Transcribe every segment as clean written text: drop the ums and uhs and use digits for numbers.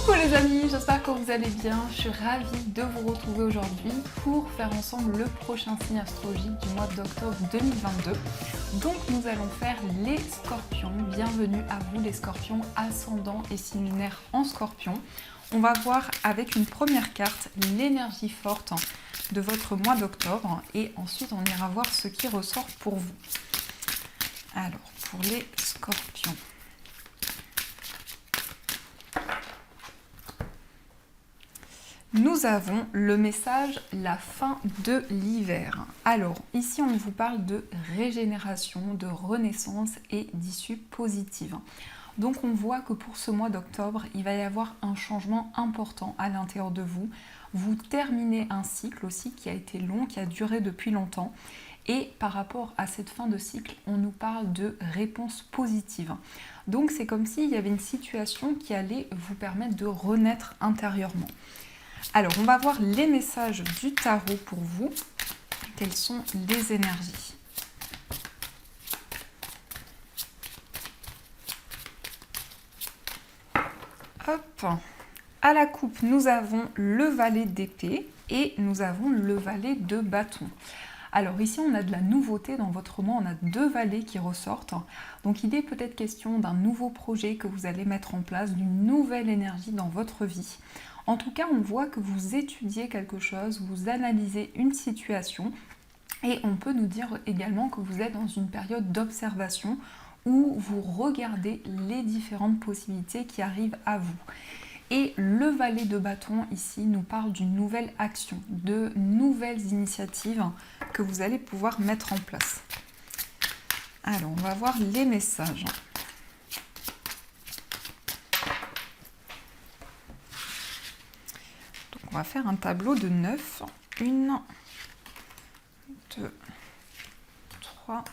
Coucou les amis, j'espère que vous allez bien. Je suis ravie de vous retrouver aujourd'hui pour faire ensemble le prochain signe astrologique du mois d'octobre 2022. Donc nous allons faire les scorpions. Bienvenue à vous les scorpions, ascendant et signe lunaire en scorpion. On va voir avec une première carte l'énergie forte de votre mois d'octobre et ensuite on ira voir ce qui ressort pour vous. Alors pour les scorpions. Nous avons le message la fin de l'hiver. Alors ici on vous parle de régénération, de renaissance et d'issue positive. Donc on voit que pour ce mois d'octobre, il va y avoir un changement important à l'intérieur de vous. Vous terminez un cycle aussi qui a été long, qui a duré depuis longtemps. Et par rapport à cette fin de cycle, on nous parle de réponse positive. Donc c'est comme s'il y avait une situation qui allait vous permettre de renaître intérieurement. Alors, on va voir les messages du tarot pour vous. Quelles sont les énergies? Hop. À la coupe, nous avons le valet d'épée et nous avons le valet de bâton. Alors ici, on a de la nouveauté dans votre mois, on a deux valets qui ressortent. Donc il est peut-être question d'un nouveau projet que vous allez mettre en place, d'une nouvelle énergie dans votre vie. En tout cas, on voit que vous étudiez quelque chose, vous analysez une situation et on peut nous dire également que vous êtes dans une période d'observation où vous regardez les différentes possibilités qui arrivent à vous. Et le valet de bâton ici nous parle d'une nouvelle action, de nouvelles initiatives que vous allez pouvoir mettre en place. Alors, on va voir les messages. On va faire un tableau de 9. 1, 2, 3,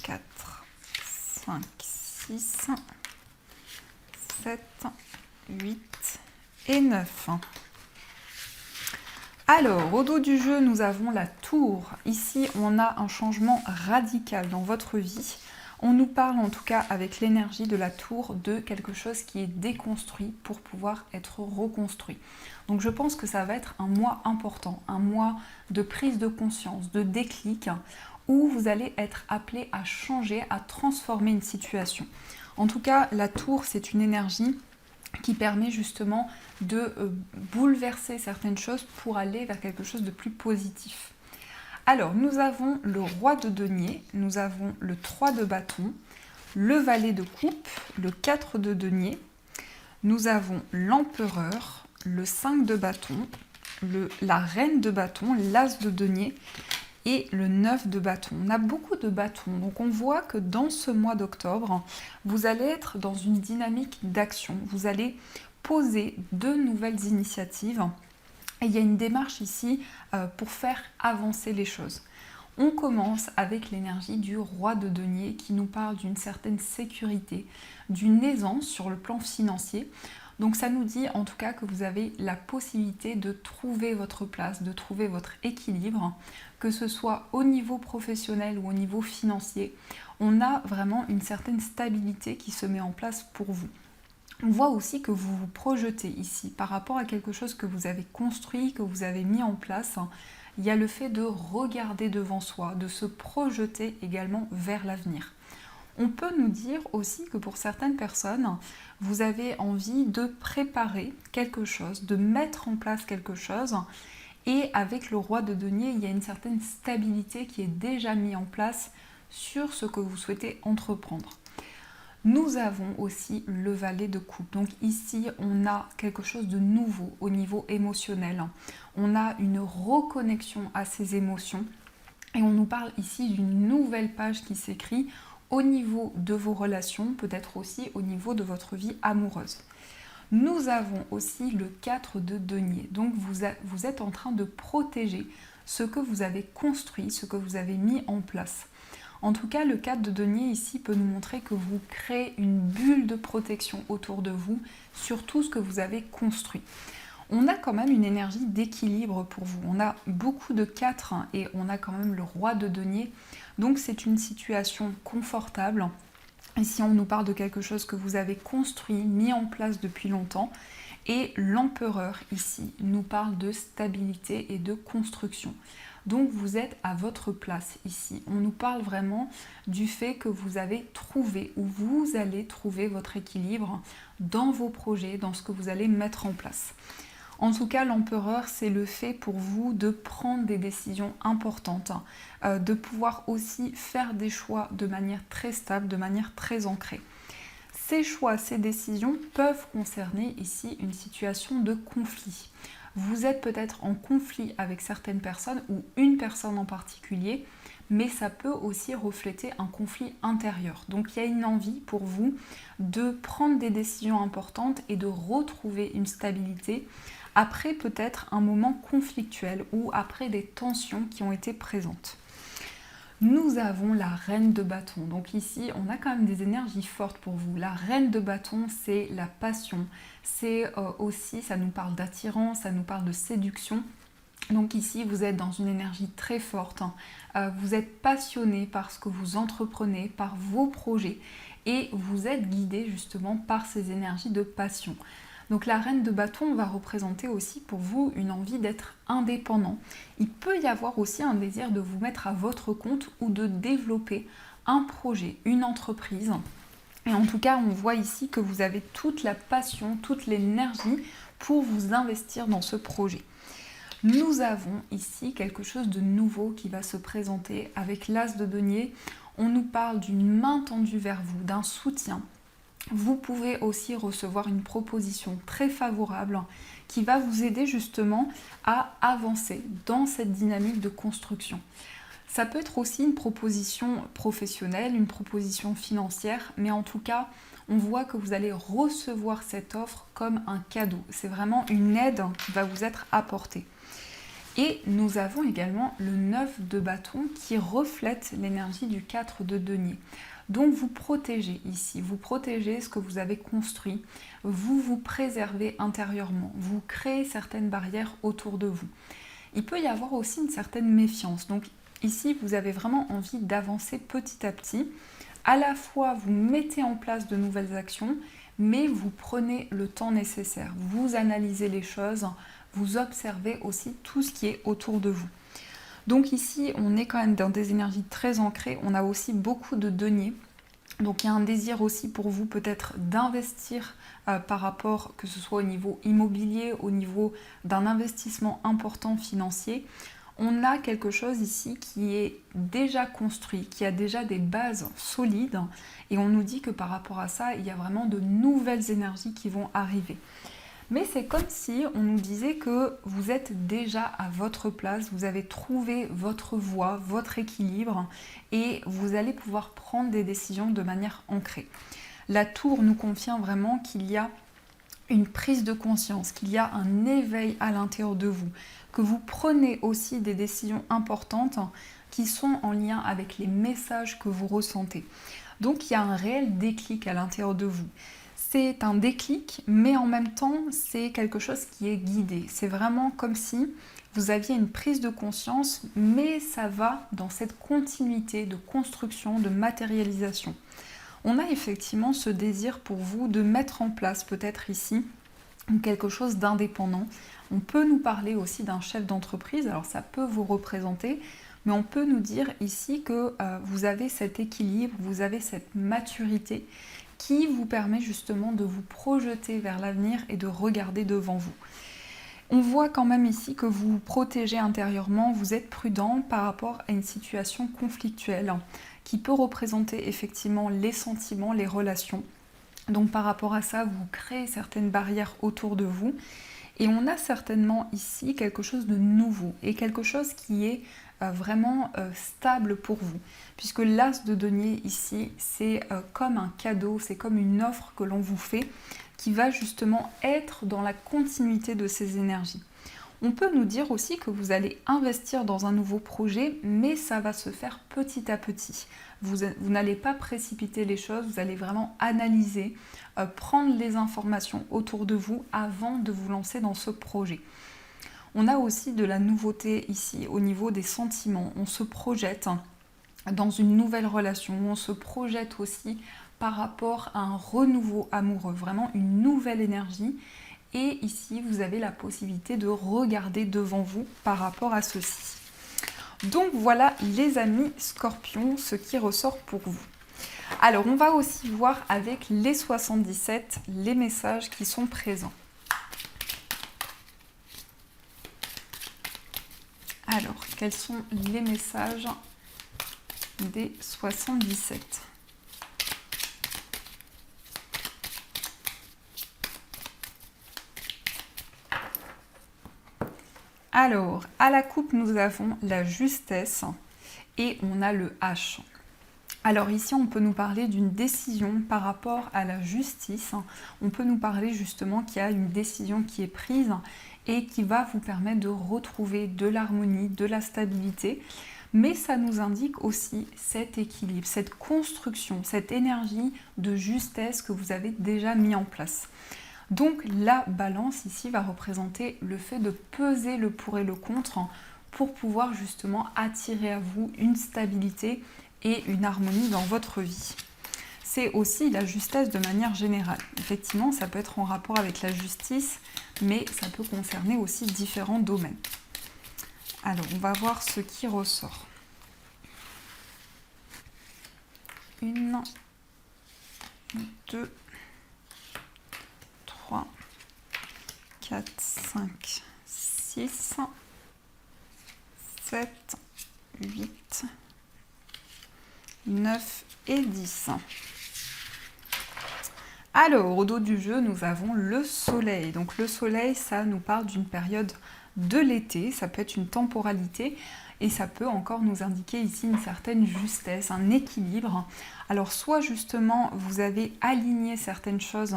4, 5, 6, 7, 8 et 9. Alors, au dos du jeu, nous avons la tour. Ici, on a un changement radical dans votre vie. On nous parle en tout cas avec l'énergie de la tour de quelque chose qui est déconstruit pour pouvoir être reconstruit. Donc je pense que ça va être un mois important, un mois de prise de conscience, de déclic, où vous allez être appelé à changer, à transformer une situation. En tout cas, la tour, c'est une énergie qui permet justement de bouleverser certaines choses pour aller vers quelque chose de plus positif. Alors, nous avons le roi de denier, nous avons le 3 de bâton, le valet de coupe, le 4 de denier, nous avons l'empereur, le 5 de bâton, la reine de bâton, l'as de denier et le 9 de bâton. On a beaucoup de bâtons, donc on voit que dans ce mois d'octobre, vous allez être dans une dynamique d'action, vous allez poser de nouvelles initiatives. Et il y a une démarche ici pour faire avancer les choses. On commence avec l'énergie du roi de denier qui nous parle d'une certaine sécurité, d'une aisance sur le plan financier. Donc ça nous dit en tout cas que vous avez la possibilité de trouver votre place, de trouver votre équilibre, que ce soit au niveau professionnel ou au niveau financier. On a vraiment une certaine stabilité qui se met en place pour vous. On voit aussi que vous vous projetez ici par rapport à quelque chose que vous avez construit, que vous avez mis en place. Il y a le fait de regarder devant soi, de se projeter également vers l'avenir. On peut nous dire aussi que pour certaines personnes, vous avez envie de préparer quelque chose, de mettre en place quelque chose. Et avec le roi de denier, il y a une certaine stabilité qui est déjà mise en place sur ce que vous souhaitez entreprendre. Nous avons aussi le valet de coupe. Donc ici, on a quelque chose de nouveau au niveau émotionnel. On a une reconnexion à ses émotions. Et on nous parle ici d'une nouvelle page qui s'écrit au niveau de vos relations, peut-être aussi au niveau de votre vie amoureuse. Nous avons aussi le 4 de denier. Donc vous êtes en train de protéger ce que vous avez construit, ce que vous avez mis en place. En tout cas, le 4 de denier ici peut nous montrer que vous créez une bulle de protection autour de vous sur tout ce que vous avez construit. On a quand même une énergie d'équilibre pour vous. On a beaucoup de 4 et on a quand même le roi de denier. Donc c'est une situation confortable Ici, on nous parle de quelque chose que vous avez construit, mis en place depuis longtemps. Et l'empereur, ici, nous parle de stabilité et de construction. Donc, vous êtes à votre place ici. On nous parle vraiment du fait que vous avez trouvé ou vous allez trouver votre équilibre dans vos projets, dans ce que vous allez mettre en place. En tout cas, l'empereur, c'est le fait pour vous de prendre des décisions importantes, de pouvoir aussi faire des choix de manière très stable, de manière très ancrée. Ces choix, ces décisions peuvent concerner ici une situation de conflit. Vous êtes peut-être en conflit avec certaines personnes ou une personne en particulier, mais ça peut aussi refléter un conflit intérieur. Donc il y a une envie pour vous de prendre des décisions importantes et de retrouver une stabilité après peut-être un moment conflictuel ou après des tensions qui ont été présentes. Nous avons la reine de bâton. Donc ici, on a quand même des énergies fortes pour vous. La reine de bâton, c'est la passion. C'est aussi, ça nous parle d'attirance, ça nous parle de séduction. Donc ici, vous êtes dans une énergie très forte. Vous êtes passionné par ce que vous entreprenez, par vos projets. Et vous êtes guidé justement par ces énergies de passion. Donc la reine de bâton va représenter aussi pour vous une envie d'être indépendant. Il peut y avoir aussi un désir de vous mettre à votre compte ou de développer un projet, une entreprise. Et en tout cas, on voit ici que vous avez toute la passion, toute l'énergie pour vous investir dans ce projet. Nous avons ici quelque chose de nouveau qui va se présenter avec l'as de denier. On nous parle d'une main tendue vers vous, d'un soutien. Vous pouvez aussi recevoir une proposition très favorable qui va vous aider justement à avancer dans cette dynamique de construction. Ça peut être aussi une proposition professionnelle, une proposition financière, mais en tout cas, on voit que vous allez recevoir cette offre comme un cadeau. C'est vraiment une aide qui va vous être apportée. Et nous avons également le 9 de bâton qui reflète l'énergie du 4 de denier. Donc vous protégez ici, vous protégez ce que vous avez construit, vous vous préservez intérieurement, vous créez certaines barrières autour de vous. Il peut y avoir aussi une certaine méfiance. Donc ici, vous avez vraiment envie d'avancer petit à petit. À la fois, vous mettez en place de nouvelles actions, mais vous prenez le temps nécessaire. Vous analysez les choses, vous observez aussi tout ce qui est autour de vous. Donc ici, on est quand même dans des énergies très ancrées. On a aussi beaucoup de deniers. Donc il y a un désir aussi pour vous peut-être d'investir par rapport, que ce soit au niveau immobilier, au niveau d'un investissement important financier. On a quelque chose ici qui est déjà construit, qui a déjà des bases solides. Et on nous dit que par rapport à ça, il y a vraiment de nouvelles énergies qui vont arriver. Mais c'est comme si on nous disait que vous êtes déjà à votre place, vous avez trouvé votre voie, votre équilibre et vous allez pouvoir prendre des décisions de manière ancrée. La tour nous confirme vraiment qu'il y a une prise de conscience, qu'il y a un éveil à l'intérieur de vous, que vous prenez aussi des décisions importantes qui sont en lien avec les messages que vous ressentez. Donc il y a un réel déclic à l'intérieur de vous. C'est un déclic, mais en même temps, c'est quelque chose qui est guidé. C'est vraiment comme si vous aviez une prise de conscience, mais ça va dans cette continuité de construction, de matérialisation. On a effectivement ce désir pour vous de mettre en place peut-être ici quelque chose d'indépendant. On peut nous parler aussi d'un chef d'entreprise, alors ça peut vous représenter, mais on peut nous dire ici que vous avez cet équilibre, vous avez cette maturité qui vous permet justement de vous projeter vers l'avenir et de regarder devant vous. On voit quand même ici que vous vous protégez intérieurement, vous êtes prudent par rapport à une situation conflictuelle qui peut représenter effectivement les sentiments, les relations. Donc par rapport à ça, vous créez certaines barrières autour de vous. Et on a certainement ici quelque chose de nouveau et quelque chose qui est vraiment stable pour vous. Puisque l'as de denier ici, c'est comme un cadeau, c'est comme une offre que l'on vous fait qui va justement être dans la continuité de ces énergies. On peut nous dire aussi que vous allez investir dans un nouveau projet, mais ça va se faire petit à petit. Vous n'allez pas précipiter les choses, vous allez vraiment analyser, prendre les informations autour de vous avant de vous lancer dans ce projet. On a aussi de la nouveauté ici au niveau des sentiments. On se projette dans une nouvelle relation, on se projette aussi par rapport à un renouveau amoureux, vraiment une nouvelle énergie. Et ici, vous avez la possibilité de regarder devant vous par rapport à ceci. Donc voilà les amis Scorpions, ce qui ressort pour vous. Alors, on va aussi voir avec les 77 les messages qui sont présents. Alors, quels sont les messages des 77 ? Alors, à la coupe, nous avons la justesse et on a le H. Alors ici, on peut nous parler d'une décision par rapport à la justice. On peut nous parler justement qu'il y a une décision qui est prise et qui va vous permettre de retrouver de l'harmonie, de la stabilité. Mais ça nous indique aussi cet équilibre, cette construction, cette énergie de justesse que vous avez déjà mis en place. Donc la balance ici va représenter le fait de peser le pour et le contre pour pouvoir justement attirer à vous une stabilité et une harmonie dans votre vie. C'est aussi la justesse de manière générale. Effectivement, ça peut être en rapport avec la justice, mais ça peut concerner aussi différents domaines. Alors, on va voir ce qui ressort. 1, 2, 3, 4, 5, 6, 7, 8, 9 et 10. Alors, au dos du jeu, nous avons le soleil. Donc le soleil, ça nous parle d'une période de l'été, ça peut être une temporalité et ça peut encore nous indiquer ici une certaine justesse, un équilibre. Alors soit justement, vous avez aligné certaines choses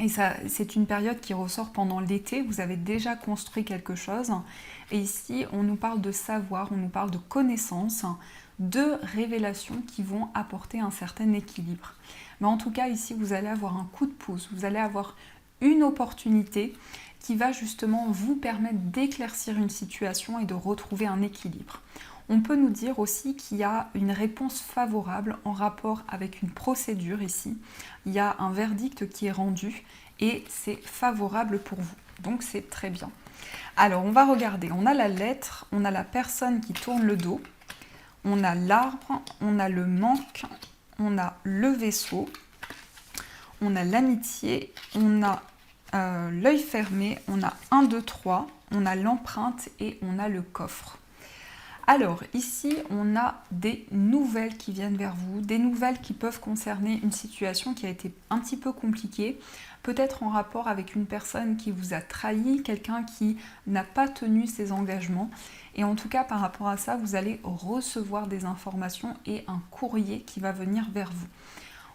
et ça, c'est une période qui ressort pendant l'été, vous avez déjà construit quelque chose. Et ici, on nous parle de savoir, on nous parle de connaissances, de révélations qui vont apporter un certain équilibre. Mais en tout cas, ici, vous allez avoir un coup de pouce, vous allez avoir une opportunité qui va justement vous permettre d'éclaircir une situation et de retrouver un équilibre. On peut nous dire aussi qu'il y a une réponse favorable en rapport avec une procédure ici. Il y a un verdict qui est rendu et c'est favorable pour vous. Donc c'est très bien. Alors on va regarder, on a la lettre, on a la personne qui tourne le dos, on a l'arbre, on a le manque, on a le vaisseau, on a l'amitié, on a l'œil fermé, on a 1, 2, 3, on a l'empreinte et on a le coffre. Alors ici, on a des nouvelles qui viennent vers vous, des nouvelles qui peuvent concerner une situation qui a été un petit peu compliquée, peut-être en rapport avec une personne qui vous a trahi, quelqu'un qui n'a pas tenu ses engagements. Et en tout cas, par rapport à ça, vous allez recevoir des informations et un courrier qui va venir vers vous.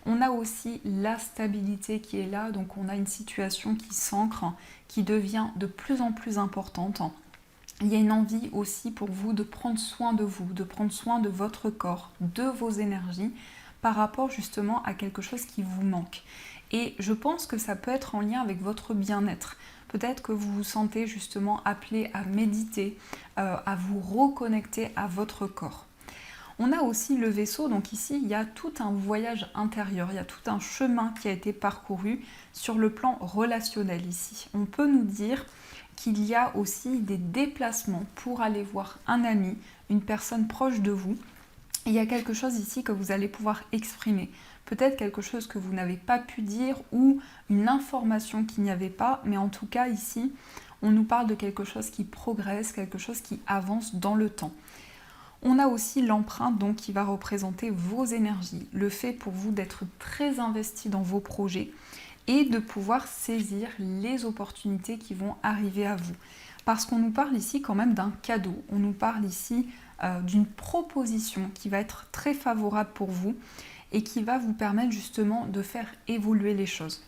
On a aussi la stabilité qui est là, donc on a une situation qui s'ancre, qui devient de plus en plus importante. Il y a une envie aussi pour vous de prendre soin de vous, de prendre soin de votre corps, de vos énergies, par rapport justement à quelque chose qui vous manque. Et je pense que ça peut être en lien avec votre bien-être. Peut-être que vous vous sentez justement appelé à méditer, à vous reconnecter à votre corps. On a aussi le vaisseau, donc ici il y a tout un voyage intérieur, il y a tout un chemin qui a été parcouru sur le plan relationnel ici. On peut nous dire qu'il y a aussi des déplacements pour aller voir un ami, une personne proche de vous. Et il y a quelque chose ici que vous allez pouvoir exprimer. Peut-être quelque chose que vous n'avez pas pu dire ou une information qu'il n'y avait pas, mais en tout cas ici, on nous parle de quelque chose qui progresse, quelque chose qui avance dans le temps. On a aussi l'empreinte donc qui va représenter vos énergies, le fait pour vous d'être très investi dans vos projets et de pouvoir saisir les opportunités qui vont arriver à vous. Parce qu'on nous parle ici quand même d'un cadeau, on nous parle ici d'une proposition qui va être très favorable pour vous et qui va vous permettre justement de faire évoluer les choses.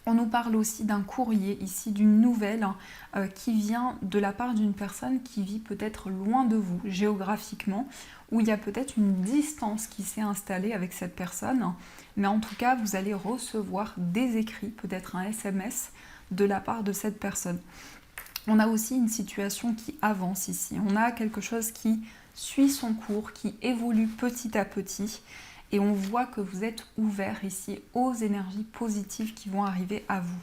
On nous parle aussi d'un courrier ici, d'une nouvelle qui vient de la part d'une personne qui vit peut-être loin de vous géographiquement, où il y a peut-être une distance qui s'est installée avec cette personne. Mais en tout cas, vous allez recevoir des écrits, peut-être un SMS de la part de cette personne. On a aussi une situation qui avance ici. On a quelque chose qui suit son cours, qui évolue petit à petit. et on voit que vous êtes ouvert ici aux énergies positives qui vont arriver à vous.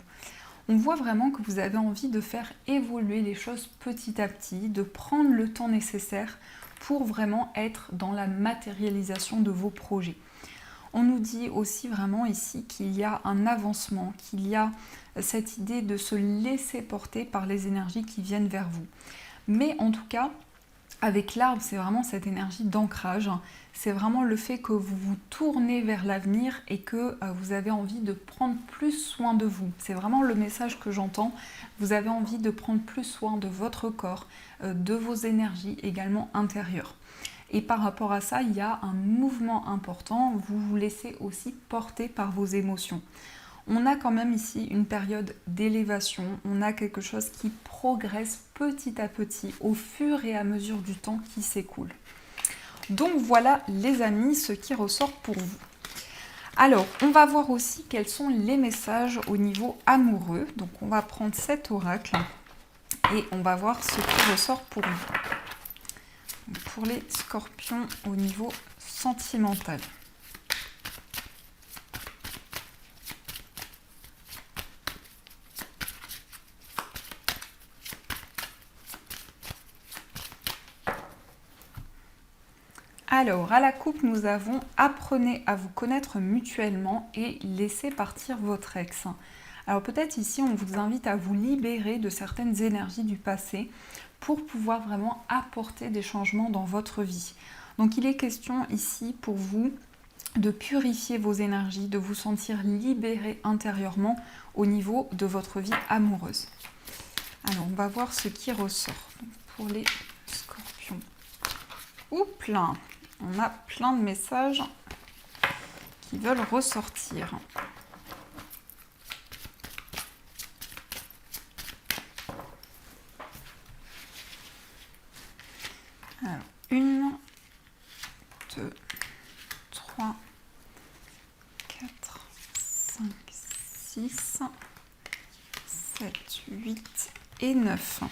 On voit vraiment que vous avez envie de faire évoluer les choses petit à petit, de prendre le temps nécessaire pour vraiment être dans la matérialisation de vos projets. On nous dit aussi vraiment ici qu'il y a un avancement, qu'il y a cette idée de se laisser porter par les énergies qui viennent vers vous. Mais en tout cas, avec l'arbre, c'est vraiment cette énergie d'ancrage. C'est vraiment le fait que vous vous tournez vers l'avenir et que vous avez envie de prendre plus soin de vous. C'est vraiment le message que j'entends. Vous avez envie de prendre plus soin de votre corps, de vos énergies également intérieures. Et par rapport à ça, il y a un mouvement important. Vous vous laissez aussi porter par vos émotions. On a quand même ici une période d'élévation, on a quelque chose qui progresse petit à petit au fur et à mesure du temps qui s'écoule. Donc voilà les amis, ce qui ressort pour vous. Alors, on va voir aussi quels sont les messages au niveau amoureux. Donc on va prendre cet oracle et on va voir ce qui ressort pour vous. Donc, pour les scorpions au niveau sentimental. Alors, à la coupe, nous avons « Apprenez à vous connaître mutuellement et laissez partir votre ex ». Alors peut-être ici, on vous invite à vous libérer de certaines énergies du passé pour pouvoir vraiment apporter des changements dans votre vie. Donc il est question ici pour vous de purifier vos énergies, de vous sentir libéré intérieurement au niveau de votre vie amoureuse. Alors, on va voir ce qui ressort. Donc, pour les scorpions. Oups là, on a plein de messages qui veulent ressortir. Alors, 1, 2, 3, 4, 5, 6, 7, 8 et 9.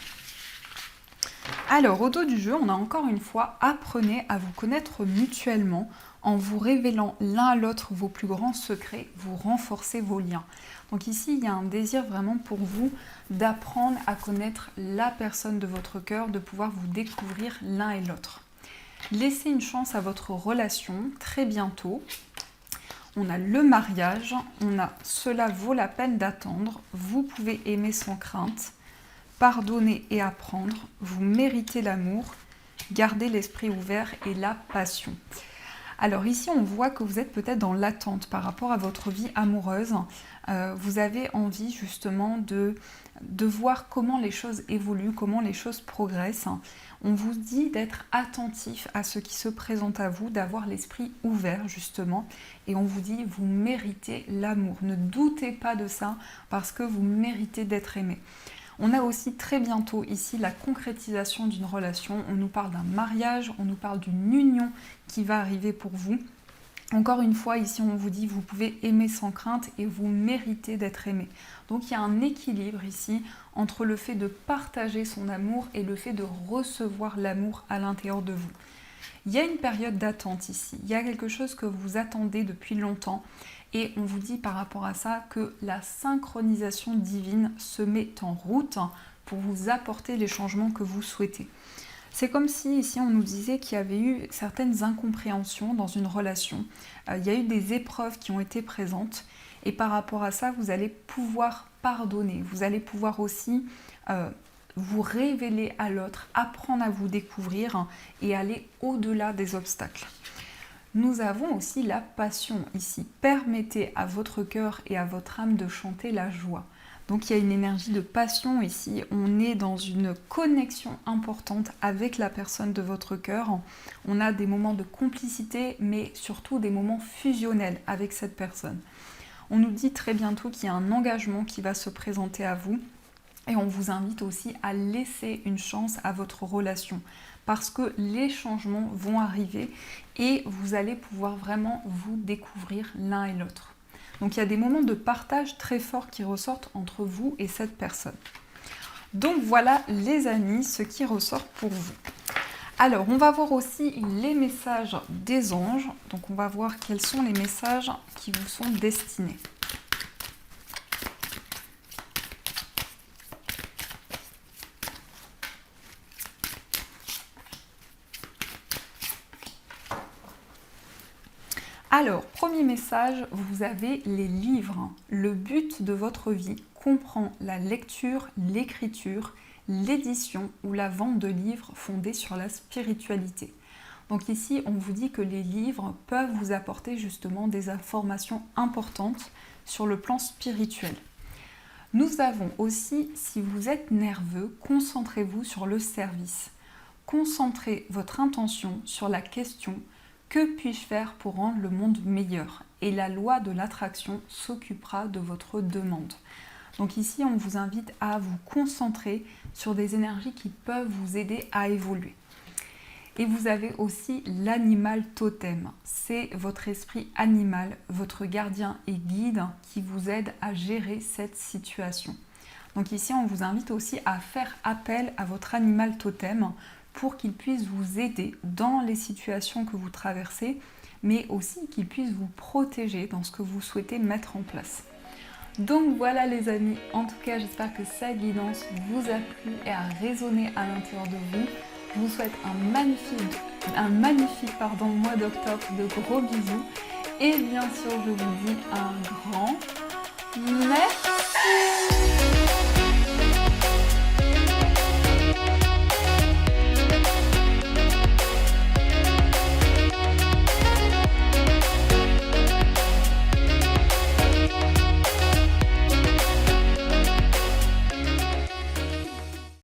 Alors, au dos du jeu, on a encore une fois, apprenez à vous connaître mutuellement en vous révélant l'un à l'autre vos plus grands secrets, vous renforcez vos liens. Donc ici, il y a un désir vraiment pour vous d'apprendre à connaître la personne de votre cœur, de pouvoir vous découvrir l'un et l'autre. Laissez une chance à votre relation très bientôt. On a le mariage, on a cela vaut la peine d'attendre, vous pouvez aimer sans crainte. Pardonner et apprendre, vous méritez l'amour, gardez l'esprit ouvert et la passion. Alors ici, on voit que vous êtes peut-être dans l'attente par rapport à votre vie amoureuse. Vous avez envie justement de voir comment les choses évoluent, comment les choses progressent. On vous dit d'être attentif à ce qui se présente à vous, d'avoir l'esprit ouvert justement. Et on vous dit, vous méritez l'amour. Ne doutez pas de ça parce que vous méritez d'être aimé. On a aussi très bientôt ici la concrétisation d'une relation. On nous parle d'un mariage, on nous parle d'une union qui va arriver pour vous. Encore une fois, ici on vous dit vous pouvez aimer sans crainte et vous méritez d'être aimé. Donc il y a un équilibre ici entre le fait de partager son amour et le fait de recevoir l'amour à l'intérieur de vous. Il y a une période d'attente ici. Il y a quelque chose que vous attendez depuis longtemps. Et on vous dit par rapport à ça que la synchronisation divine se met en route pour vous apporter les changements que vous souhaitez. C'est comme si ici on nous disait qu'il y avait eu certaines incompréhensions dans une relation. Il y a eu des épreuves qui ont été présentes et par rapport à ça vous allez pouvoir pardonner. Vous allez pouvoir aussi vous révéler à l'autre, apprendre à vous découvrir et aller au-delà des obstacles. Nous avons aussi la passion ici. Permettez à votre cœur et à votre âme de chanter la joie. Donc il y a une énergie de passion ici. On est dans une connexion importante avec la personne de votre cœur. On a des moments de complicité, mais surtout des moments fusionnels avec cette personne. On nous dit très bientôt qu'il y a un engagement qui va se présenter à vous. Et on vous invite aussi à laisser une chance à votre relation parce que les changements vont arriver et vous allez pouvoir vraiment vous découvrir l'un et l'autre. Donc il y a des moments de partage très forts qui ressortent entre vous et cette personne. Donc voilà les amis, ce qui ressort pour vous. Alors, on va voir aussi les messages des anges. Donc, on va voir quels sont les messages qui vous sont destinés. Alors, premier message, vous avez les livres. Le but de votre vie comprend la lecture, l'écriture, l'édition ou la vente de livres fondés sur la spiritualité. Donc ici, on vous dit que les livres peuvent vous apporter justement des informations importantes sur le plan spirituel. Nous avons aussi, si vous êtes nerveux, concentrez-vous sur le service. Concentrez votre intention sur la question « Que puis-je faire pour rendre le monde meilleur ?» Et la loi de l'attraction s'occupera de votre demande. Donc ici, on vous invite à vous concentrer sur des énergies qui peuvent vous aider à évoluer. Et vous avez aussi l'animal totem. C'est votre esprit animal, votre gardien et guide qui vous aide à gérer cette situation. Donc ici, on vous invite aussi à faire appel à votre animal totem pour qu'il puisse vous aider dans les situations que vous traversez, mais aussi qu'il puisse vous protéger dans ce que vous souhaitez mettre en place. Donc voilà les amis, en tout cas j'espère que cette guidance vous a plu et a résonné à l'intérieur de vous. Je vous souhaite un magnifique mois d'octobre, de gros bisous. Et bien sûr je vous dis un grand merci.